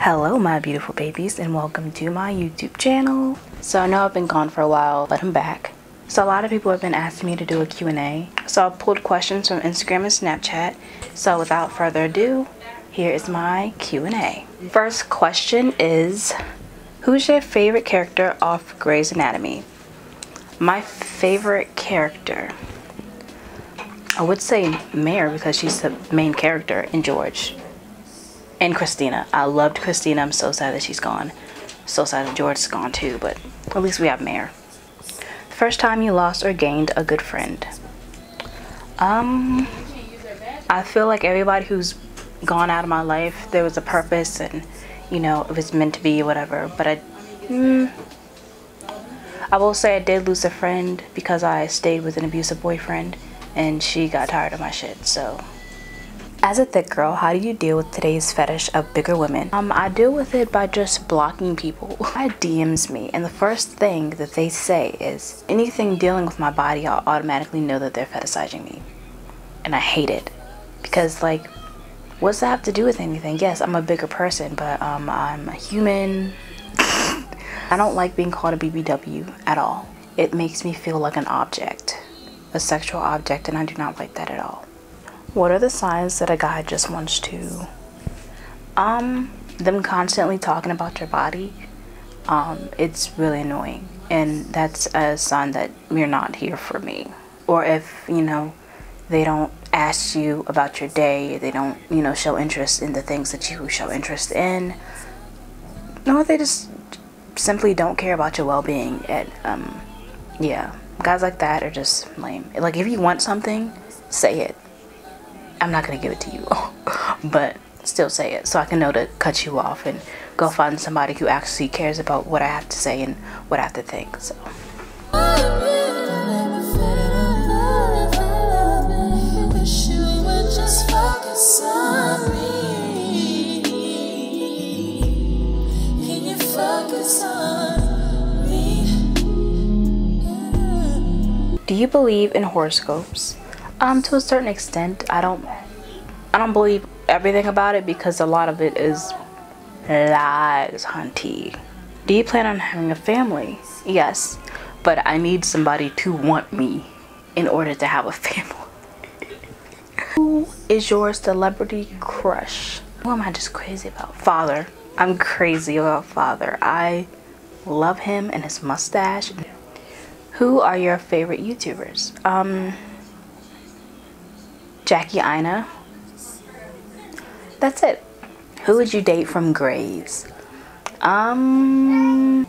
Hello my beautiful babies and welcome to my YouTube channel. So I know I've been gone for a while, but I'm back. So a lot of people have been asking me to do a Q&A. So I pulled questions from Instagram and Snapchat. So without further ado, here is my Q&A. First question is, who's your favorite character off Grey's Anatomy? My favorite character, I would say Mare because she's the main character, in George. And Christina. I loved Christina. I'm so sad that she's gone. So sad that George is gone too, but at least we have Mare. The first time you lost or gained a good friend? I feel like everybody who's gone out of my life, there was a purpose and, you know, it was meant to be or whatever. But I will say I did lose a friend because I stayed with an abusive boyfriend and she got tired of my shit, so. As a thick girl, how do you deal with today's fetish of bigger women? I deal with it by just blocking people. It DMs me and the first thing that they say is anything dealing with my body, I'll automatically know that they're fetishizing me. And I hate it because, like, what's that have to do with anything? Yes, I'm a bigger person, but I'm a human. I don't like being called a BBW at all. It makes me feel like an object, a sexual object, and I do not like that at all. What are the signs that a guy just wants to? Them constantly talking about your body. It's really annoying, and that's a sign that you're not here for me. Or if, you know, they don't ask you about your day, they don't, you know, show interest in the things that you show interest in. No, they just simply don't care about your well-being. And yeah, guys like that are just lame. Like, if you want something, say it. I'm not gonna give it to you, but still say it so I can know to cut you off and go find somebody who actually cares about what I have to say and what I have to think. So do you believe in horoscopes? To a certain extent. I don't believe everything about it because a lot of it is lies, hunty. Do you plan on having a family? Yes, but I need somebody to want me in order to have a family. Who is your celebrity crush? Who am I just crazy about? Father. I'm crazy about Father. I love him and his mustache. Who are your favorite YouTubers? Jackie Ina. That's it. Who would you date from Grey's? DeLuca.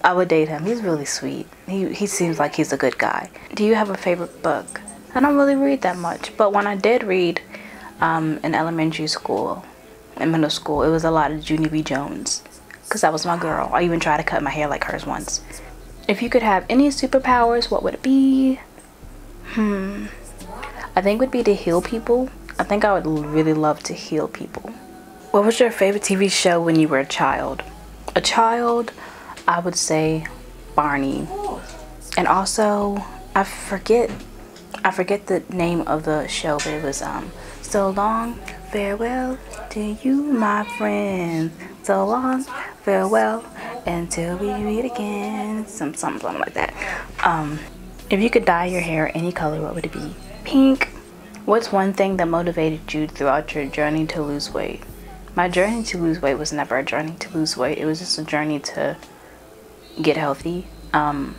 I would date him. He's really sweet. He seems like he's a good guy. Do you have a favorite book? I don't really read that much, but when I did read in elementary school, in middle school, it was a lot of Junie B. Jones because that was my girl. I even tried to cut my hair like hers once. If you could have any superpowers, what would it be? I think it would be to heal people. I think I would really love to heal people. What was your favorite TV show when you were a child? A child, I would say Barney. And also, I forget the name of the show, but it was So Long, Farewell to You, my friend. So long, farewell, until we meet again. Something like that. If you could dye your hair any color, what would it be? Pink. What's one thing that motivated you throughout your journey to lose weight? My journey to lose weight was never a journey to lose weight. It was just a journey to get healthy. Not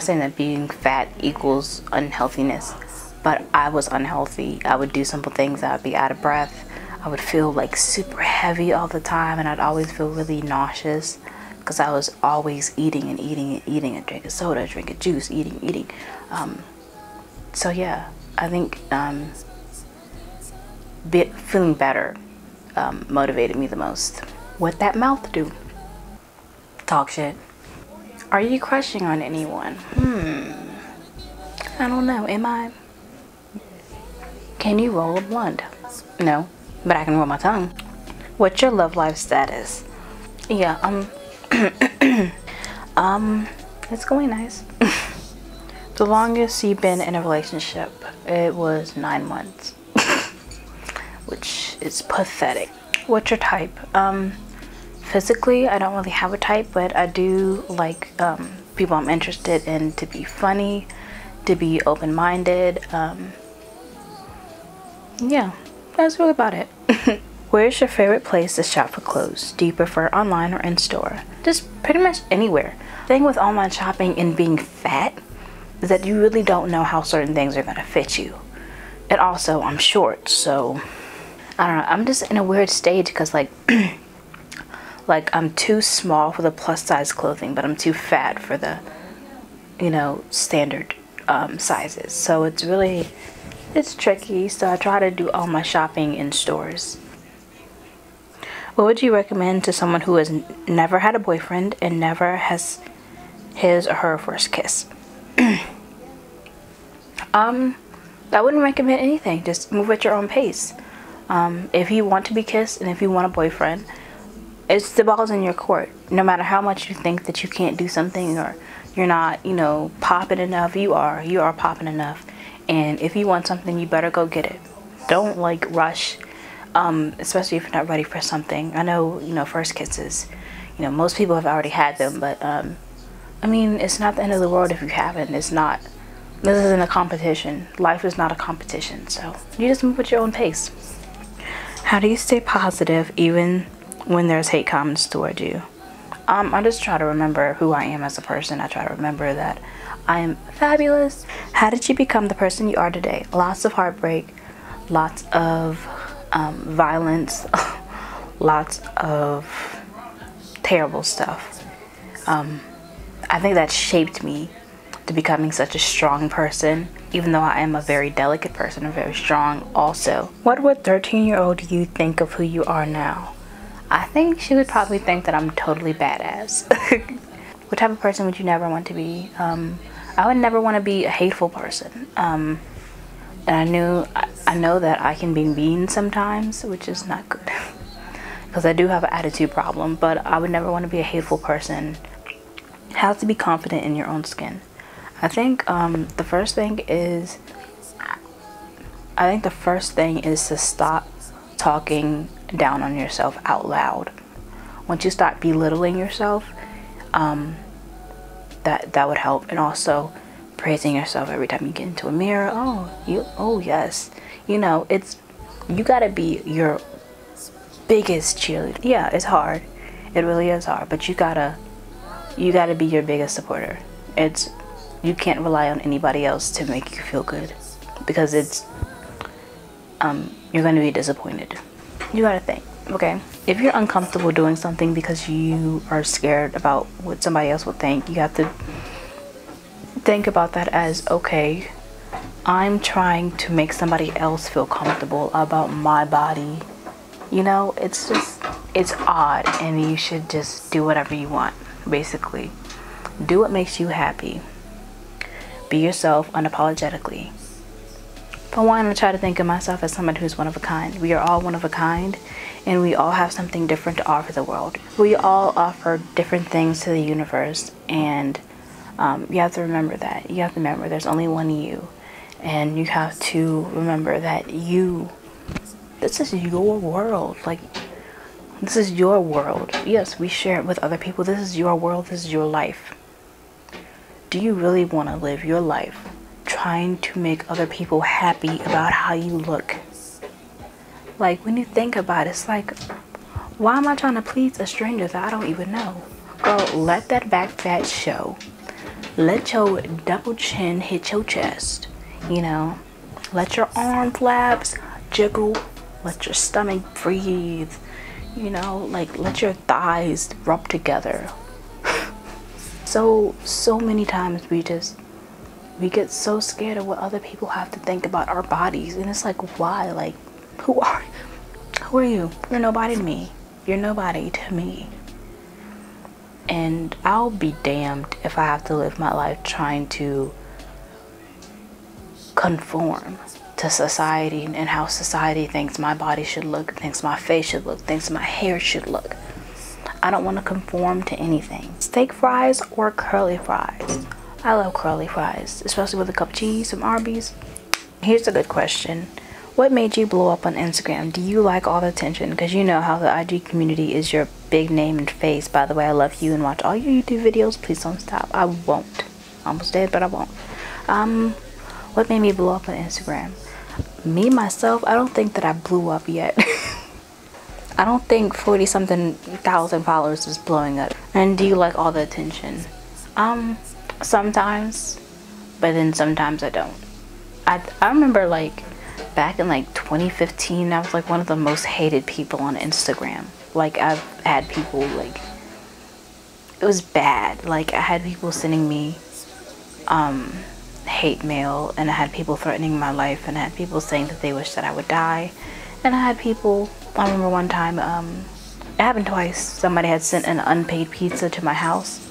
saying that being fat equals unhealthiness, but I was unhealthy. I would do simple things. I would be out of breath. I would feel like super heavy all the time, and I'd always feel really nauseous because I was always eating and eating and eating and drinking soda, drinking juice, eating. So yeah, I think feeling better motivated me the most. What that mouth do? Talk shit. Are you crushing on anyone? I don't know. Am I? Can you roll a blunt? No, but I can roll my tongue. What's your love life status? Yeah, it's going nice. The longest you've been in a relationship, it was 9 months, which is pathetic. What's your type? Physically, I don't really have a type, but I do like people I'm interested in to be funny, to be open-minded. Yeah, that's really about it. Where's your favorite place to shop for clothes? Do you prefer online or in-store? Just pretty much anywhere. The thing with online shopping and being fat is that you really don't know how certain things are gonna fit you. And also, I'm short, so I don't know. I'm just in a weird stage because like, like I'm too small for the plus size clothing, but I'm too fat for the, you know, standard sizes. So it's tricky. So I try to do all my shopping in stores. What would you recommend to someone who has never had a boyfriend and never has his or her first kiss? I wouldn't recommend anything. Just move at your own pace. If you want to be kissed and if you want a boyfriend, it's the ball's in your court. No matter how much you think that you can't do something or you're not, you know, popping enough, you are popping enough. And if you want something, you better go get it. Don't like rush, especially if you're not ready for something. I know, you know, first kisses, you know, most people have already had them, but I mean, it's not the end of the world if you haven't. It's not. This isn't a competition. Life is not a competition. So you just move at your own pace. How do you stay positive even when there's hate comments toward you? I just try to remember who I am as a person. I try to remember that I am fabulous. How did you become the person you are today? Lots of heartbreak, lots of violence, lots of terrible stuff. I think that shaped me to becoming such a strong person, even though I am a very delicate person, I'm very strong also. What would 13-year-old you think of who you are now? I think she would probably think that I'm totally badass. What type of person would you never want to be? I would never want to be a hateful person. And I know that I can be mean sometimes, which is not good. Because I do have an attitude problem, but I would never want to be a hateful person. How to be confident in your own skin. I think the first thing is to stop talking down on yourself out loud. Once you start belittling yourself, that would help. And also praising yourself every time you get into a mirror. Oh yes, you know, you gotta be your biggest cheerleader. Yeah, it's hard, it really is hard, but you gotta be your biggest supporter. You can't rely on anybody else to make you feel good, because you're going to be disappointed. You gotta think, okay? If you're uncomfortable doing something because you are scared about what somebody else will think, you have to think about that as, okay, I'm trying to make somebody else feel comfortable about my body. You know, it's odd, and you should just do whatever you want, basically. Do what makes you happy. Be yourself unapologetically. For one, I try to think of myself as somebody who's one of a kind. We are all one of a kind, and we all have something different to offer the world. We all offer different things to the universe, and you have to remember that. You have to remember there's only one you, and you have to remember that this is your world. Like, this is your world. Yes, we share it with other people. This is your world. This is your life. Do you really want to live your life trying to make other people happy about how you look? Like, when you think about it, it's like, why am I trying to please a stranger that I don't even know? Girl, let that back fat show. Let your double chin hit your chest. You know, let your arm flaps jiggle. Let your stomach breathe. You know, like, let your thighs rub together. So many times we get so scared of what other people have to think about our bodies, and it's like, why? Like, who are you? You're nobody to me. You're nobody to me. And I'll be damned if I have to live my life trying to conform to society and how society thinks my body should look, thinks my face should look, thinks my hair should look. I don't want to conform to anything. Steak fries or curly fries? I love curly fries, especially with a cup of cheese from Arby's. Here's a good question. What made you blow up on Instagram? Do you like all the attention? Because you know how the IG community is your big name and face. By the way, I love you and watch all your YouTube videos. Please don't stop. I won't. Almost dead, but I won't. What made me blow up on Instagram? Me, myself, I don't think that I blew up yet. I don't think 40-something thousand followers is blowing up. And do you like all the attention? Sometimes, but then sometimes I don't. I remember like back in like 2015, I was like one of the most hated people on Instagram. Like I've had people like, it was bad. Like I had people sending me hate mail, and I had people threatening my life, and I had people saying that they wish that I would die, and I had people, I remember one time, it happened twice. Somebody had sent an unpaid pizza to my house,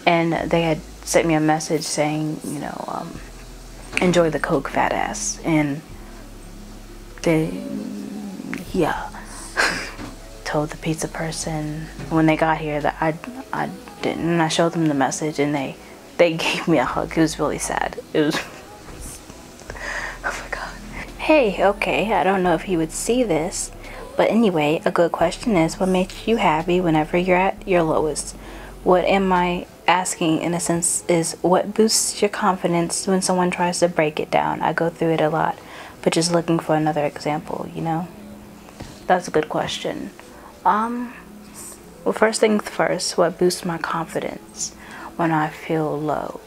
and they had sent me a message saying, you know, enjoy the Coke, fat ass. And they, yeah, told the pizza person when they got here that I didn't, and I showed them the message, and they gave me a hug. It was really sad. It was oh my god. Hey, okay, I don't know if you would see this, but anyway, a good question is, what makes you happy whenever you're at your lowest? What am I asking in a sense is, what boosts your confidence when someone tries to break it down? I go through it a lot, but just looking for another example, you know? That's a good question. Well, first things first, what boosts my confidence when I feel low?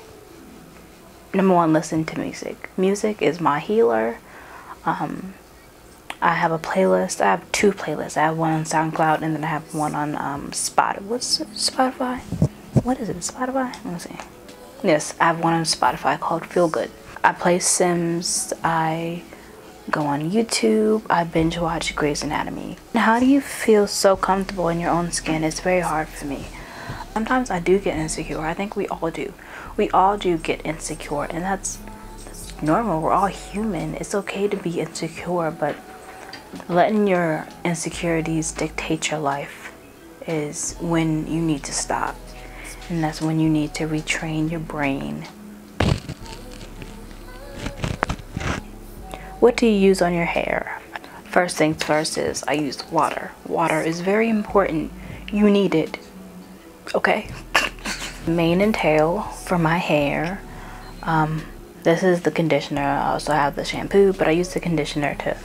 Number one, listen to music. Music is my healer. I have a playlist. I have two playlists. I have one on SoundCloud, and then I have one on Spotify. What's Spotify? What is it? Spotify? Let me see. Yes, I have one on Spotify called Feel Good. I play Sims. I go on YouTube. I binge watch Grey's Anatomy. How do you feel so comfortable in your own skin? It's very hard for me. Sometimes I do get insecure. I think we all do. We all do get insecure, and that's normal. We're all human. It's okay to be insecure, but letting your insecurities dictate your life is when you need to stop. And that's when you need to retrain your brain. What do you use on your hair? First things first is I use water. Water is very important. You need it. Okay? Mane and tail for my hair. This is the conditioner. I also have the shampoo, but I use the conditioner to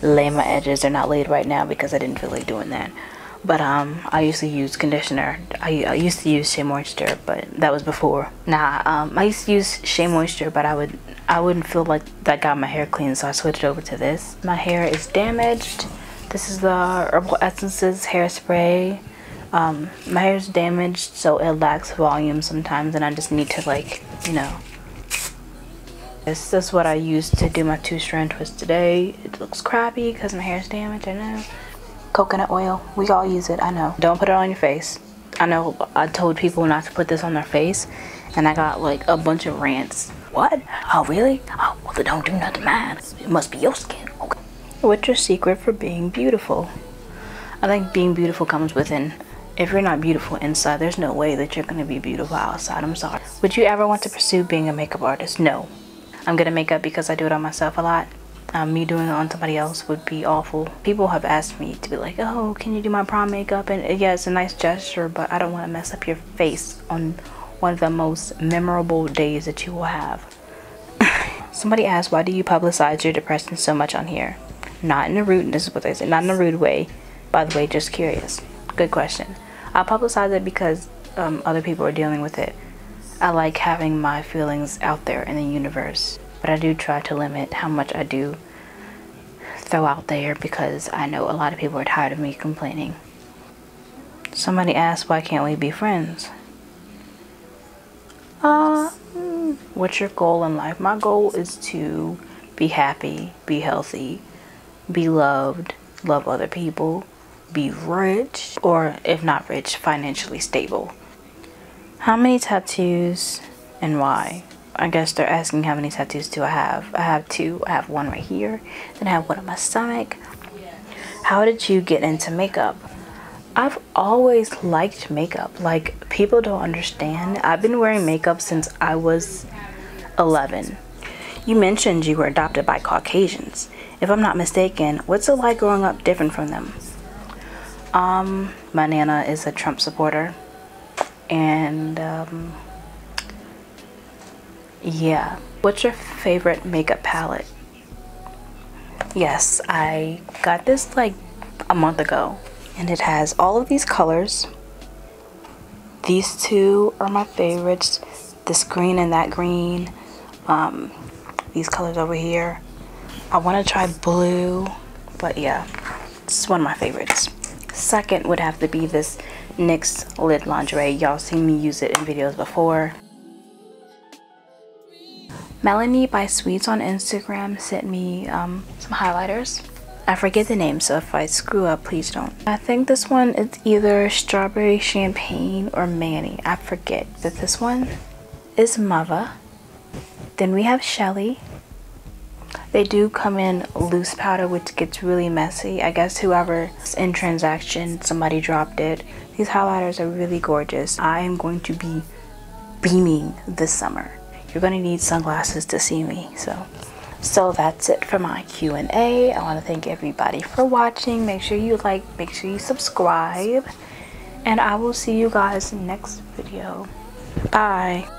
lay my edges. They're not laid right now because I didn't feel like doing that. But I used to use conditioner. I used to use Shea Moisture, but that was before. I used to use Shea Moisture, but I wouldn't feel like that got my hair clean, so I switched over to this. My hair is damaged. This is the Herbal Essences hairspray. My hair is damaged, so it lacks volume sometimes, and I just need to, like, you know. This is what I used to do my 2-strand twist today. It looks crappy because my hair is damaged, I know. Coconut oil, we all use it, I know. Don't put it on your face. I know I told people not to put this on their face, and I got like a bunch of rants. What? Oh, really? Oh, well, then don't do nothing, man. It must be your skin. Okay. What's your secret for being beautiful? I think being beautiful comes within. If you're not beautiful inside, there's no way that you're going to be beautiful outside. I'm sorry. Would you ever want to pursue being a makeup artist? No. I'm good at makeup because I do it on myself a lot. Me doing it on somebody else would be awful. People have asked me to be like, oh, can you do my prom makeup? And yeah, it's a nice gesture, but I don't want to mess up your face on one of the most memorable days that you will have. Somebody asked, why do you publicize your depression so much on here? Not in a rude, this is what they say, not in a rude way. By the way, just curious. Good question. I publicize it because other people are dealing with it. I like having my feelings out there in the universe, but I do try to limit how much I do throw out there because I know a lot of people are tired of me complaining. Somebody asked, why can't we be friends? What's your goal in life? My goal is to be happy, be healthy, be loved, love other people, be rich, or if not rich, financially stable. How many tattoos and why? I guess they're asking how many tattoos do I have. I have 2. I have one right here, then I have one on my stomach. How did you get into makeup? I've always liked makeup. Like, people don't understand. I've been wearing makeup since I was 11. You mentioned you were adopted by Caucasians. if I'm not mistaken. What's it like growing up different from them? My Nana is a Trump supporter, and yeah. What's your favorite makeup palette? Yes, I got this like a month ago, and it has all of these colors. These two are my favorites, this green and that green. These colors over here. I want to try blue, but yeah, this is one of my favorites. Second would have to be this NYX lid lingerie. Y'all seen me use it in videos before. Melanie by Sweets on Instagram sent me some highlighters. I forget the name, so if I screw up, please don't. I think this one is either strawberry champagne or Manny. I forget, but this one is Mava. Then we have Shelly. They do come in loose powder, which gets really messy. I guess whoever's in transaction, somebody dropped it. These highlighters are really gorgeous. I am going to be beaming this summer. You're gonna need sunglasses to see me. So that's it for my Q&A. I want to thank everybody for watching. Make sure you like, make sure you subscribe, and I will see you guys next video. Bye.